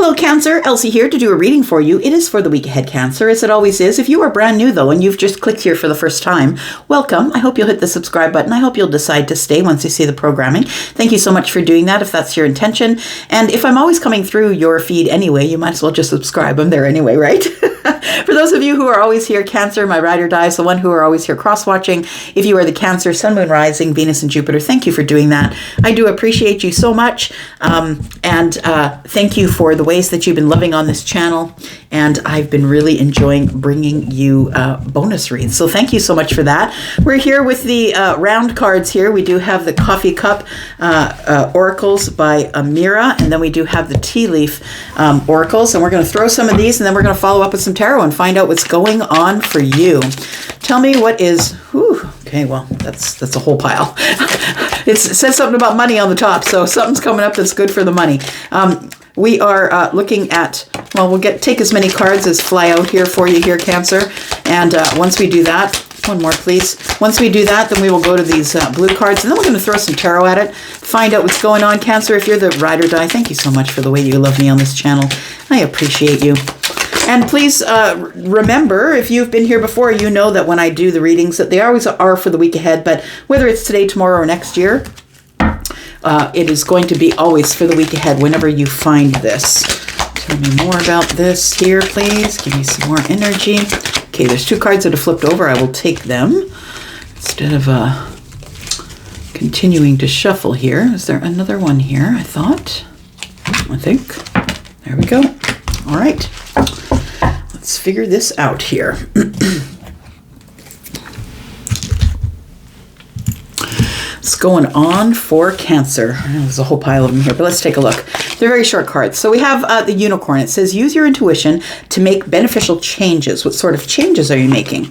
Hello, Cancer. Elsie here to do a reading for you. It is for the week ahead, Cancer, as it always is. If you are brand new, though, and you've just clicked here for the first time, welcome. I hope you'll hit the subscribe button. I hope you'll decide to stay once you see the programming. Thank you so much for doing that, if that's your intention. And if I'm always coming through your feed anyway, you might as well just subscribe. I'm there anyway, right? For those of you who are always here, Cancer, my ride or die is the one who are always here cross-watching. If you are the Cancer, Sun, Moon, Rising, Venus, and Jupiter, thank you for doing that. I do appreciate you so much. And thank you for the ways that you've been loving on this channel. And I've been really enjoying bringing you bonus reads. So thank you so much for that. We're here with the round cards here. We do have the Coffee Cup Oracles by Amira. And then we do have the Tea Leaf Oracles. And we're going to throw some of these and then we're going to follow up with some tarot and find out what's going on for you. Tell me what is... Whew, okay, well, that's a whole pile. It says something about money on the top, so something's coming up that's good for the money. We are looking at, well, we'll take as many cards as fly out here for you here, Cancer. And once we do that, one more, please. Once we do that, then we will go to these blue cards, and then we're going to throw some tarot at it, find out what's going on, Cancer. If you're the ride or die, thank you so much for the way you love me on this channel. I appreciate you. And please remember, if you've been here before, you know that when I do the readings, that they always are for the week ahead, but whether it's today, tomorrow, or next year, it is going to be always for the week ahead whenever you find this. Tell me more about this here, please. Give me some more energy. Okay, there's two cards that have flipped over. I will take them instead of continuing to shuffle here. Is there another one here, I thought? I think. There we go. All right. Let's figure this out here. What's going on for Cancer? There's a whole pile of them here, but let's take a look. They're very short cards. So we have the Unicorn. It says, use your intuition to make beneficial changes. What sort of changes are you making?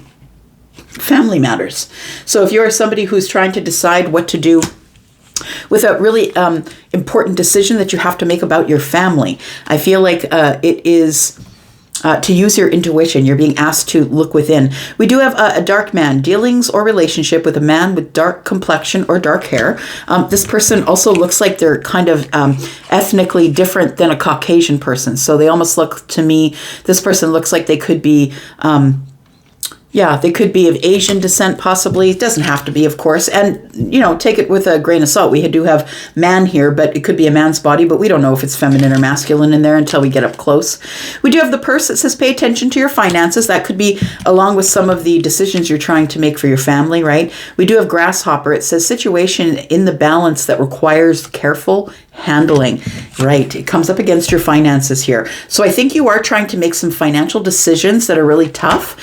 Family matters. So if you're somebody who's trying to decide what to do with a really important decision that you have to make about your family, I feel like it is... to use your intuition, you're being asked to look within. We do have a dark man, dealings or relationship with a man with dark complexion or dark hair. This person also looks like they're kind of ethnically different than a Caucasian person. So they almost look to me, this person looks like they could be... they could be of Asian descent, possibly. It doesn't have to be, of course. And, take it with a grain of salt. We do have man here, but it could be a man's body, but we don't know if it's feminine or masculine in there until we get up close. We do have the purse that says pay attention to your finances. That could be along with some of the decisions you're trying to make for your family, right? We do have grasshopper. It says situation in the balance that requires careful handling, right? It comes up against your finances here. So I think you are trying to make some financial decisions that are really tough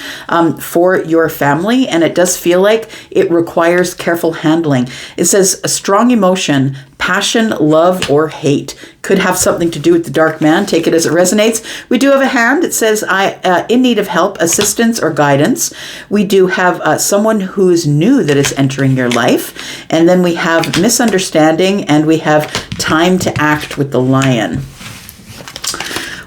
for your family, and it does feel like it requires careful handling. It says a strong emotion, passion, love, or hate. Could have something to do with the dark man. Take it as it resonates. We do have a hand. It says, in need of help, assistance, or guidance. We do have someone who is new that is entering your life. And then we have misunderstanding, and we have time to act with the lion.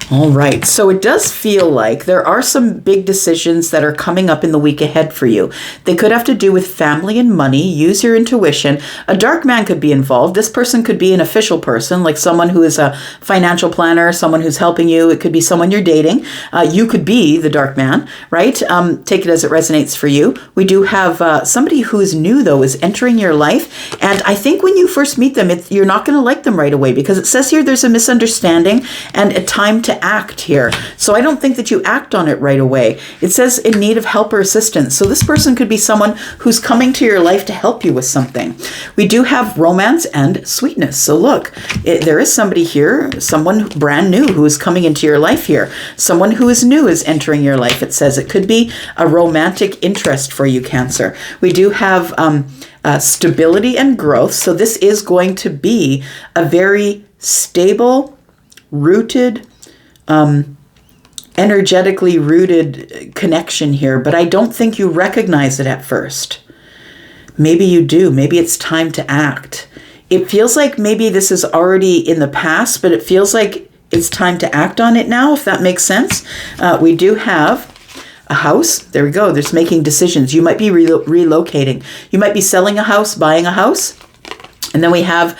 All right, so it does feel like there are some big decisions that are coming up in the week ahead for you. They could have to do with family and money. Use your intuition. A dark man could be involved. This person could be an official person, like someone who is a financial planner, someone who's helping you. It could be someone you're dating. You could be the dark man, right? Take it as it resonates for you. We do have somebody who is new, though, is entering your life. And I think when you first meet them, you're not going to like them right away because it says here there's a misunderstanding and a time to act here. So I don't think that you act on it right away. It says in need of help or assistance. So this person could be someone who's coming to your life to help you with something. We do have romance and sweetness. So look, there is somebody here, someone brand new who is coming into your life here. Someone who is new is entering your life. It says it could be a romantic interest for you, Cancer. We do have stability and growth. So this is going to be a very stable, rooted, energetically rooted connection here, but I don't think you recognize it at first. Maybe you do. Maybe it's time to act. It feels like maybe this is already in the past, but it feels like it's time to act on it now, if that makes sense. We do have a house. There we go. There's making decisions. You might be relocating. You might be selling a house, buying a house. And then we have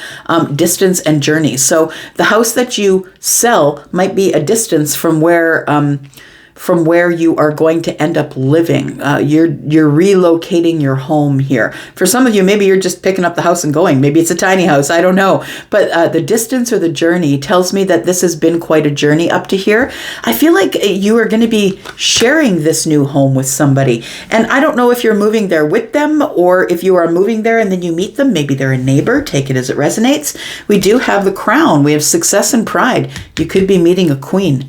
distance and journey. So the house that you sell might be a distance from where you are going to end up living. You're relocating your home here. For some of you, maybe you're just picking up the house and going. Maybe it's a tiny house. I don't know. But the distance or the journey tells me that this has been quite a journey up to here. I feel like you are going to be sharing this new home with somebody. And I don't know if you're moving there with them or if you are moving there and then you meet them. Maybe they're a neighbor. Take it as it resonates. We do have the crown. We have success and pride. You could be meeting a queen.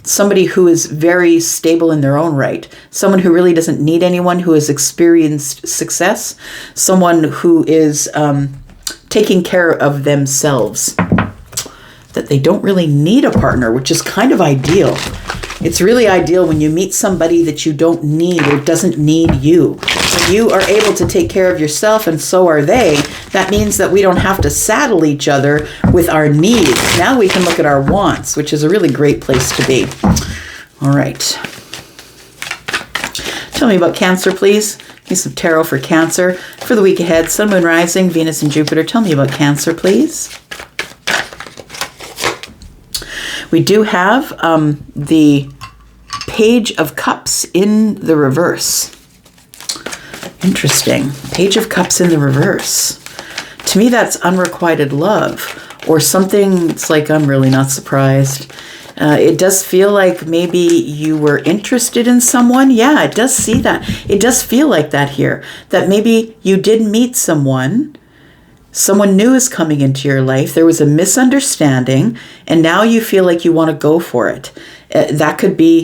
Somebody who is very stable in their own right, someone who really doesn't need anyone, who has experienced success, someone who is taking care of themselves, that they don't really need a partner, which is kind of ideal. It's really ideal when you meet somebody that you don't need or doesn't need you. When you are able to take care of yourself and so are they, that means that we don't have to saddle each other with our needs. Now we can look at our wants, which is a really great place to be. All right. Tell me about Cancer, please. Give me some tarot for Cancer for the week ahead. Sun, Moon, Rising, Venus, and Jupiter. Tell me about Cancer, please. We do have the Page of Cups in the reverse. Interesting. Page of Cups in the reverse. To me, that's unrequited love or something. It's like, I'm really not surprised. It does feel like maybe you were interested in someone. Yeah, it does see that. It does feel like that here. That maybe you did meet someone. Someone new is coming into your life. There was a misunderstanding, and now you feel like you want to go for it. That could be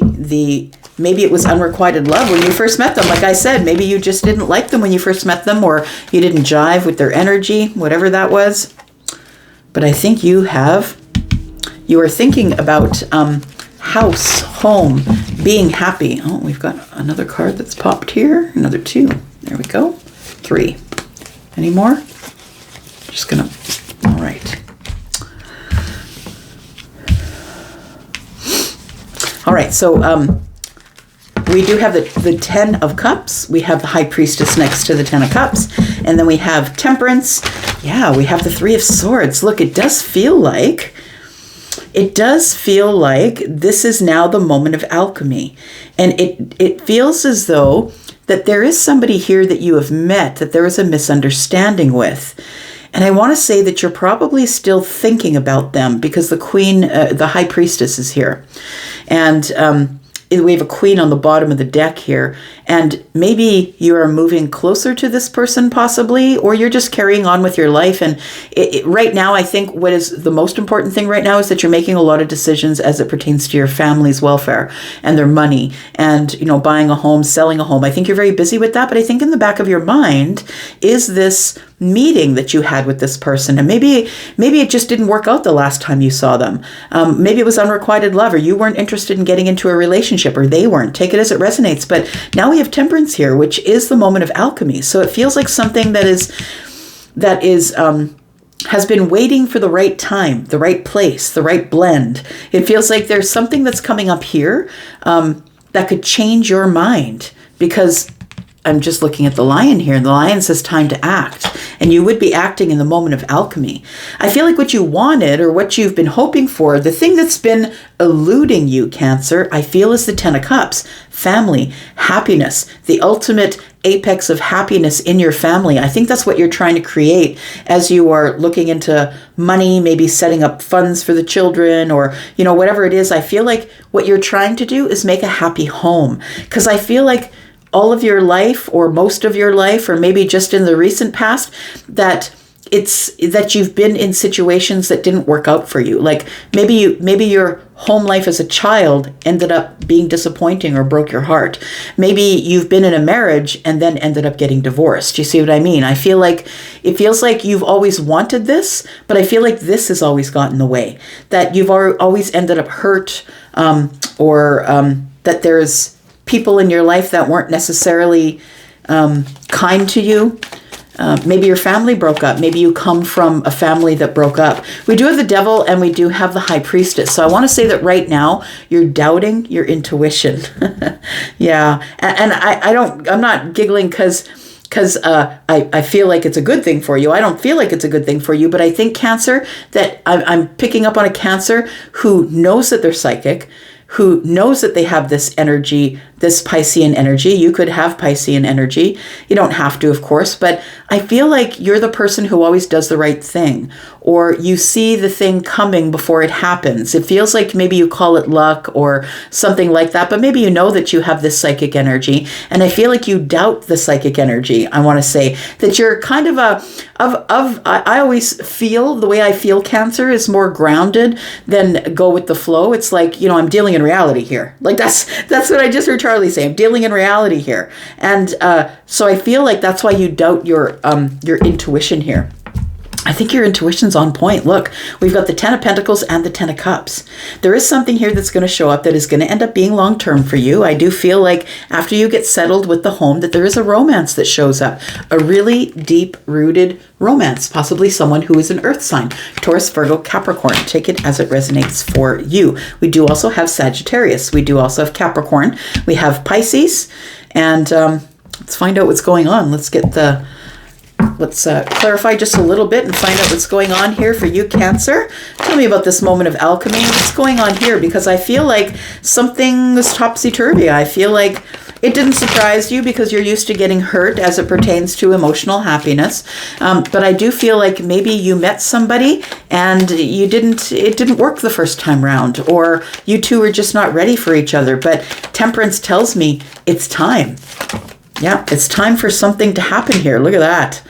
maybe it was unrequited love when you first met them. Like I said, maybe you just didn't like them when you first met them, or you didn't jive with their energy, whatever that was. But I think you are thinking about house, home, being happy. Oh, we've got another card that's popped here. Another 2. There we go. 3. Any more? Just gonna, all right. All right, so we do have the 10 of Cups. We have the High Priestess next to the 10 of Cups. And then we have Temperance. Yeah, we have the 3 of Swords. Look, it does feel like this is now the moment of alchemy. And it feels as though that there is somebody here that you have met, that there is a misunderstanding with. And I want to say that you're probably still thinking about them because the Queen, the High Priestess is here. And we have a Queen on the bottom of the deck here. And maybe you are moving closer to this person possibly, or you're just carrying on with your life. And right now, I think what is the most important thing right now is that you're making a lot of decisions as it pertains to your family's welfare and their money and, buying a home, selling a home. I think you're very busy with that. But I think in the back of your mind is this meeting that you had with this person. And maybe it just didn't work out the last time you saw them. Maybe it was unrequited love, or you weren't interested in getting into a relationship, or they weren't. Take it as it resonates. But now we have Temperance here, which is the moment of alchemy. So it feels like something that has been waiting for the right time, the right place, the right blend. It feels like there's something that's coming up here that could change your mind, because I'm just looking at the Lion here, and the Lion says time to act. And you would be acting in the moment of alchemy. I feel like what you wanted, or what you've been hoping for, the thing that's been eluding you, Cancer, I feel is the 10 of Cups. Family, happiness, the ultimate apex of happiness in your family. I think that's what you're trying to create as you are looking into money, maybe setting up funds for the children, or, whatever it is. I feel like what you're trying to do is make a happy home. Because I feel like all of your life, or most of your life, or maybe just in the recent past, that you've been in situations that didn't work out for you. Like maybe your home life as a child ended up being disappointing or broke your heart. Maybe you've been in a marriage and then ended up getting divorced. You see what I mean? I feel like it feels like you've always wanted this, but I feel like this has always gotten in the way. That you've always ended up hurt, or that there's people in your life that weren't necessarily kind to you. Maybe your family broke up. Maybe you come from a family that broke up. We do have the Devil, and we do have the High Priestess. So I want to say that right now you're doubting your intuition. Yeah. And I'm not giggling because because I feel like it's a good thing for you. I don't feel like it's a good thing for you, but I think Cancer, that I'm picking up on a Cancer who knows that they're psychic, who knows that they have this energy, this Piscean energy. You could have Piscean energy. You don't have to, of course, but I feel like you're the person who always does the right thing, or you see the thing coming before it happens. It feels like maybe you call it luck or something like that, but maybe you know that you have this psychic energy, and I feel like you doubt the psychic energy. I want to say that you're kind of I always feel, the way I feel Cancer is more grounded than go with the flow. It's like, I'm dealing in reality here. Like that's what I just heard Charlie say. I'm dealing in reality here. And so I feel like that's why you doubt your intuition here. I think your intuition's on point. Look, we've got the 10 of Pentacles and the 10 of Cups. There is something here that's going to show up that is going to end up being long-term for you. I do feel like after you get settled with the home that there is a romance that shows up, a really deep-rooted romance, possibly someone who is an earth sign, Taurus, Virgo, Capricorn. Take it as it resonates for you. We do also have Sagittarius. We do also have Capricorn. We have Pisces. And let's find out what's going on. Let's clarify just a little bit and find out what's going on here for you, Cancer. Tell me about this moment of alchemy and what's going on here, because I feel like something was topsy-turvy. I feel like it didn't surprise you because you're used to getting hurt as it pertains to emotional happiness. But I do feel like maybe you met somebody and it didn't work the first time round, or you two were just not ready for each other. But Temperance tells me it's time. Yeah, it's time for something to happen here. Look at that.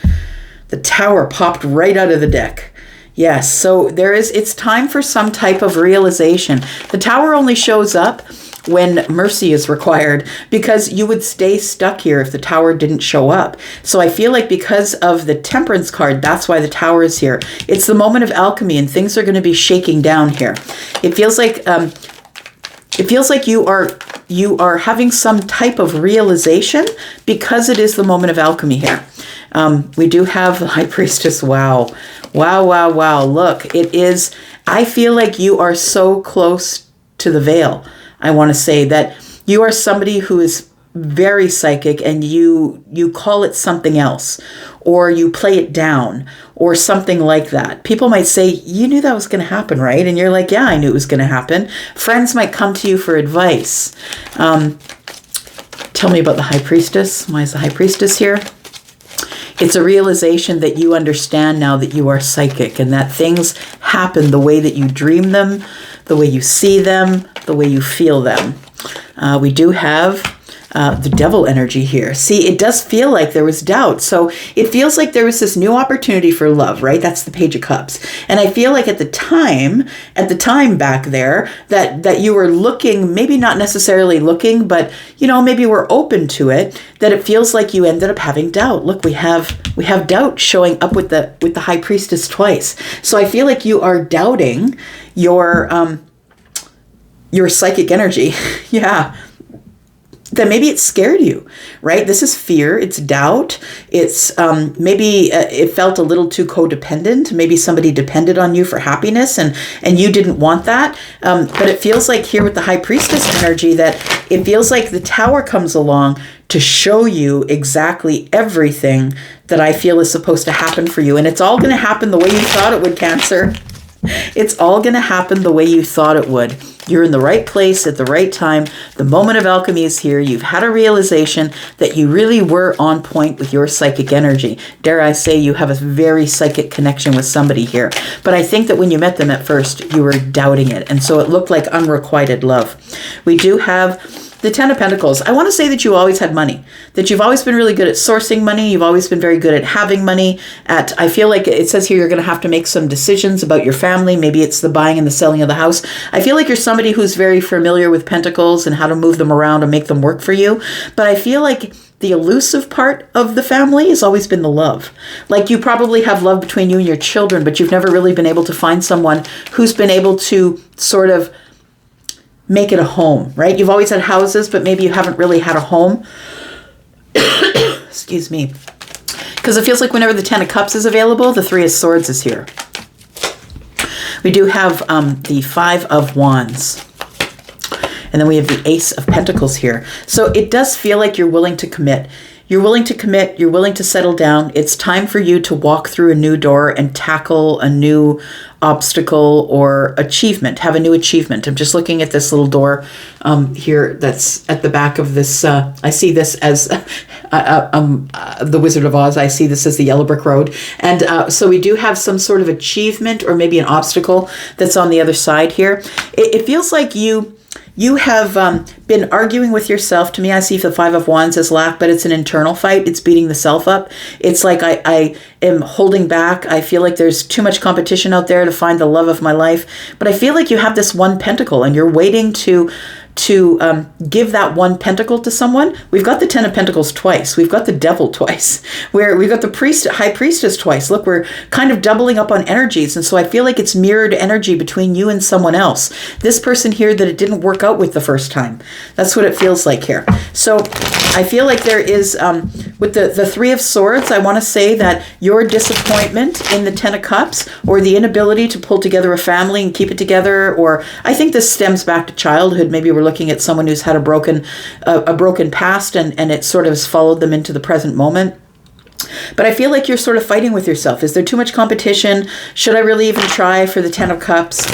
The Tower popped right out of the deck. Yes, so it's time for some type of realization. The Tower only shows up when mercy is required, because you would stay stuck here if the Tower didn't show up. So I feel like because of the Temperance card, that's why the Tower is here. It's the moment of alchemy and things are going to be shaking down here. It feels like you are having some type of realization because it is the moment of alchemy here. We do have the High Priestess. Wow. Look, I feel like you are so close to the veil. I want to say that you are somebody who is very psychic, and you call it something else, or you play it down, or something like that. People might say, you knew that was going to happen, right? And you're like, yeah, I knew it was going to happen. Friends might come to you for advice. Tell me about the High Priestess. Why is the High Priestess here? It's a realization that you understand now that you are psychic, and that things happen the way that you dream them, the way you see them, the way you feel them. We do have the Devil energy here. See, it does feel like there was doubt. So it feels like there was this new opportunity for love, right? That's the Page of Cups. And I feel like at the time back there, that you were looking, maybe not necessarily looking, but maybe we're open to it, that it feels like you ended up having doubt. Look, we have doubt showing up with the High Priestess twice. So I feel like you are doubting your psychic energy. Yeah. That maybe it scared you, right? This is fear. It's doubt. It's maybe it felt a little too codependent. Maybe somebody depended on you for happiness, and you didn't want that. But it feels like here with the High Priestess energy that it feels like the Tower comes along to show you exactly everything that I feel is supposed to happen for you. And it's all going to happen the way you thought it would, Cancer. It's all going to happen the way you thought it would. You're in the right place at the right time. The moment of alchemy is here. You've had a realization that you really were on point with your psychic energy. Dare I say you have a very psychic connection with somebody here. But I think that when you met them at first, you were doubting it. And so it looked like unrequited love. We do have the Ten of Pentacles. I want to say that you always had money, that you've always been really good at sourcing money. You've always been very good at having money. I feel like it says here you're going to have to make some decisions about your family. Maybe it's the buying and the selling of the house. I feel like you're somebody who's very familiar with pentacles and how to move them around and make them work for you. But I feel like the elusive part of the family has always been the love. Like you probably have love between you and your children, but you've never really been able to find someone who's been able to sort of make it a home, right? You've always had houses, but maybe you haven't really had a home. Excuse me. Because it feels like whenever the Ten of Cups is available, the Three of Swords is here. We do have the Five of Wands. And then we have the Ace of Pentacles here. So it does feel like you're willing to commit. You're willing to commit. You're willing to settle down. It's time for you to walk through a new door and tackle a new obstacle or achievement, have a new achievement. I'm just looking at this little door here that's at the back of this. I see this as the Wizard of Oz. I see this as the Yellow Brick Road. And so we do have some sort of achievement or maybe an obstacle that's on the other side here. It feels like you have been arguing with yourself. To me, I see the Five of Wands as lack, but it's an internal fight. It's beating the self up. It's like I am holding back. I feel like there's too much competition out there to find the love of my life. But I feel like you have this one pentacle and you're waiting to give that one pentacle to someone. We've got the Ten of Pentacles twice. We've got the Devil twice. We've got the High Priestess twice. Look, we're kind of doubling up on energies. And so I feel like it's mirrored energy between you and someone else. This person here that it didn't work out with the first time. That's what it feels like here. So I feel like there is, with the Three of Swords, I want to say that your disappointment in the Ten of Cups or the inability to pull together a family and keep it together, or I think this stems back to childhood. Maybe we're looking at someone who's had a broken past and it sort of has followed them into the present moment. But I feel like you're sort of fighting with yourself. Is there too much competition? Should I really even try for the Ten of Cups?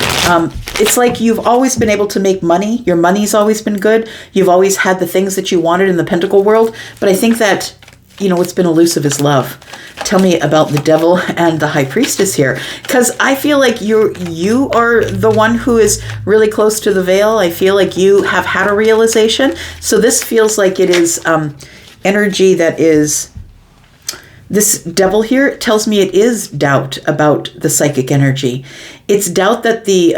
It's like you've always been able to make money. Your money's always been good. You've always had the things that you wanted in the Pentacle world. But I think that, what's been elusive is love. Tell me about the Devil and the High Priestess here. Because I feel like you are the one who is really close to the veil. I feel like you have had a realization. So this feels like it is energy that is... This Devil here tells me it is doubt about the psychic energy. It's doubt that the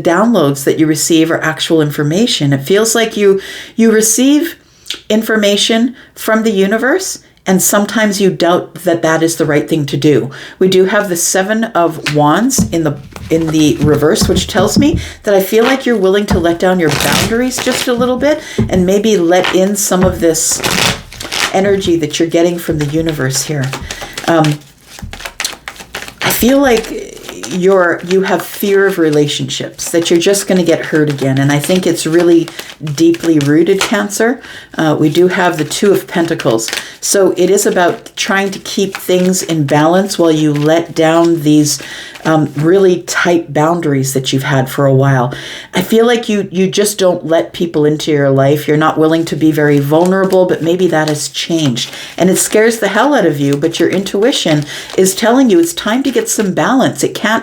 downloads that you receive are actual information. It feels like you receive information from the universe, and sometimes you doubt that is the right thing to do. We do have the Seven of Wands in the reverse, which tells me that I feel like you're willing to let down your boundaries just a little bit and maybe let in some of this energy that you're getting from the universe here. I feel like you have fear of relationships, that you're just going to get hurt again. And I think it's really deeply rooted, Cancer. We do have the Two of Pentacles. So it is about trying to keep things in balance while you let down these really tight boundaries that you've had for a while. I feel like you just don't let people into your life. You're not willing to be very vulnerable, but maybe that has changed. And it scares the hell out of you, but your intuition is telling you it's time to get some balance. It can't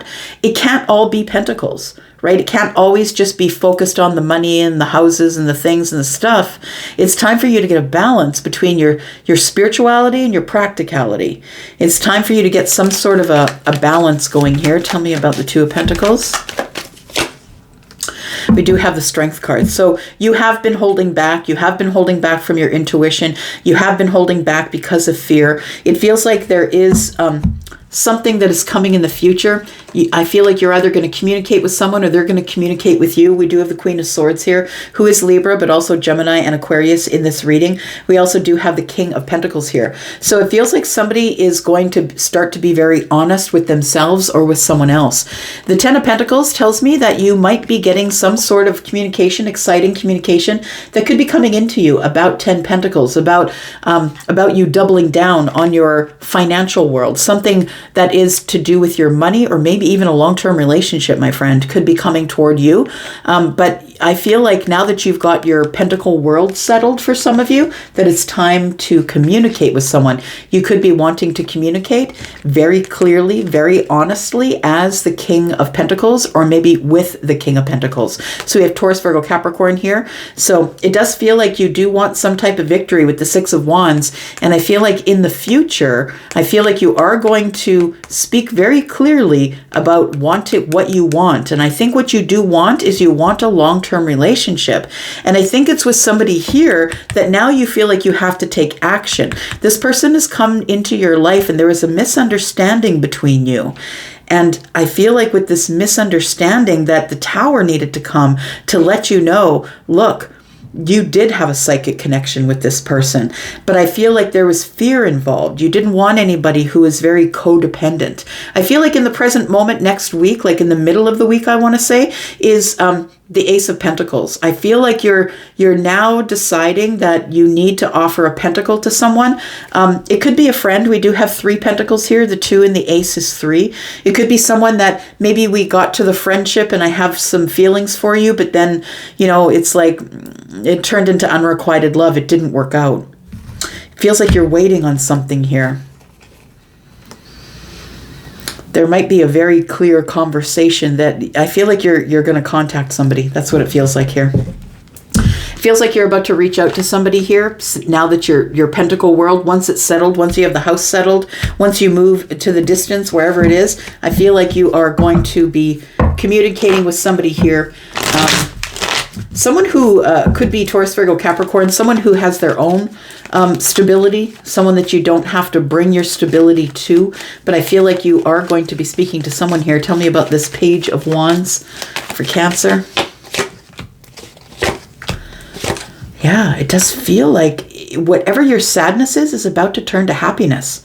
all be pentacles, right? It can't always just be focused on the money and the houses and the things and the stuff. It's time for you to get a balance between your spirituality and your practicality. It's time for you to get some sort of a balance going here. Tell me about the Two of Pentacles. We do have the Strength card. So you have been holding back. You have been holding back from your intuition. You have been holding back because of fear. It feels like there is something that is coming in the future. I feel like you're either going to communicate with someone or they're going to communicate with you. We do have the Queen of Swords here, who is Libra, but also Gemini and Aquarius in this reading. We also do have the King of Pentacles here. So it feels like somebody is going to start to be very honest with themselves or with someone else. The Ten of Pentacles tells me that you might be getting some sort of communication, exciting communication that could be coming into you about 10 Pentacles, about you doubling down on your financial world, something that is to do with your money, or maybe even a long-term relationship, my friend, could be coming toward you. But I feel like now that you've got your pentacle world settled for some of you, that it's time to communicate with someone. You could be wanting to communicate very clearly, very honestly as the King of Pentacles, or maybe with the King of Pentacles. So we have Taurus, Virgo, Capricorn here. So it does feel like you do want some type of victory with the Six of Wands. And I feel like in the future, I feel like you are going to speak very clearly about what you want. And I think what you do want is you want a long-term relationship. And I think it's with somebody here that now you feel like you have to take action. This person has come into your life and there is a misunderstanding between you. And I feel like with this misunderstanding that the Tower needed to come to let you know, look, you did have a psychic connection with this person, but I feel like there was fear involved. You didn't want anybody who is very codependent. I feel like in the present moment, next week, like in the middle of the week, I want to say, is the Ace of Pentacles. I feel like you're now deciding that you need to offer a pentacle to someone. It could be a friend. We do have 3 pentacles here. The 2 and the Ace is 3. It could be someone that maybe we got to the friendship and I have some feelings for you, but then, it's like it turned into unrequited love. It didn't work out. It feels like you're waiting on something here. There might be a very clear conversation that I feel like you're going to contact somebody. That's what it feels like here. It feels like you're about to reach out to somebody here now that your pentacle world, once it's settled, once you have the house settled, once you move to the distance, wherever it is, I feel like you are going to be communicating with somebody here. Someone who could be Taurus, Virgo, Capricorn, someone who has their own stability, someone that you don't have to bring your stability to. But I feel like you are going to be speaking to someone here. Tell me about this Page of Wands for Cancer. Yeah, it does feel like whatever your sadness is about to turn to happiness.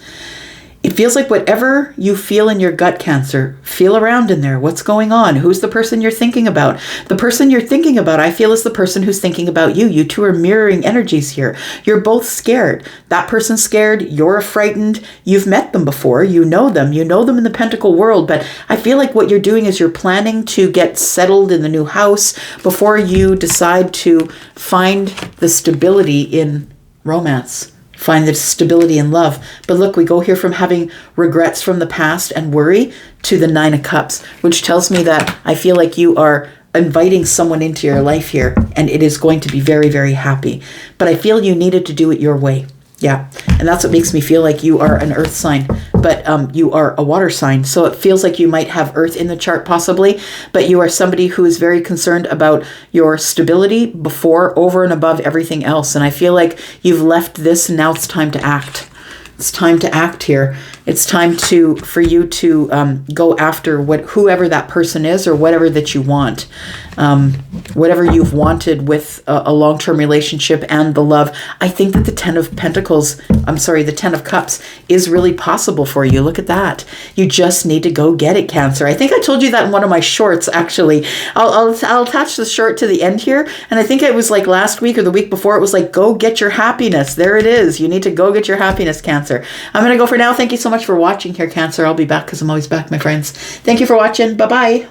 It feels like whatever you feel in your gut, Cancer, feel around in there. What's going on? Who's the person you're thinking about? The person you're thinking about, I feel, is the person who's thinking about you. You two are mirroring energies here. You're both scared. That person's scared. You're frightened. You've met them before. You know them. You know them in the pentacle world. But I feel like what you're doing is you're planning to get settled in the new house before you decide to find the stability in romance. Find the stability in love. But look, we go here from having regrets from the past and worry to the 9 of Cups, which tells me that I feel like you are inviting someone into your life here and it is going to be very, very happy. But I feel you needed to do it your way. Yeah. And that's what makes me feel like you are an earth sign, but you are a water sign. So it feels like you might have earth in the chart possibly, but you are somebody who is very concerned about your stability before, over and above everything else. And I feel like you've left this and now it's time to act. It's time to act here. It's time for you to go after whoever that person is or whatever that you want. Whatever you've wanted with a long-term relationship and the love. I think that the 10 of Pentacles, the 10 of Cups is really possible for you. Look at that. You just need to go get it, Cancer. I think I told you that in one of my shorts, actually. I'll attach the short to the end here. And I think it was like last week or the week before, it was like, go get your happiness. There it is. You need to go get your happiness, Cancer. I'm going to go for now. Thank you so much for watching here, Cancer. I'll be back because I'm always back, my friends. Thank you for watching. Bye-bye.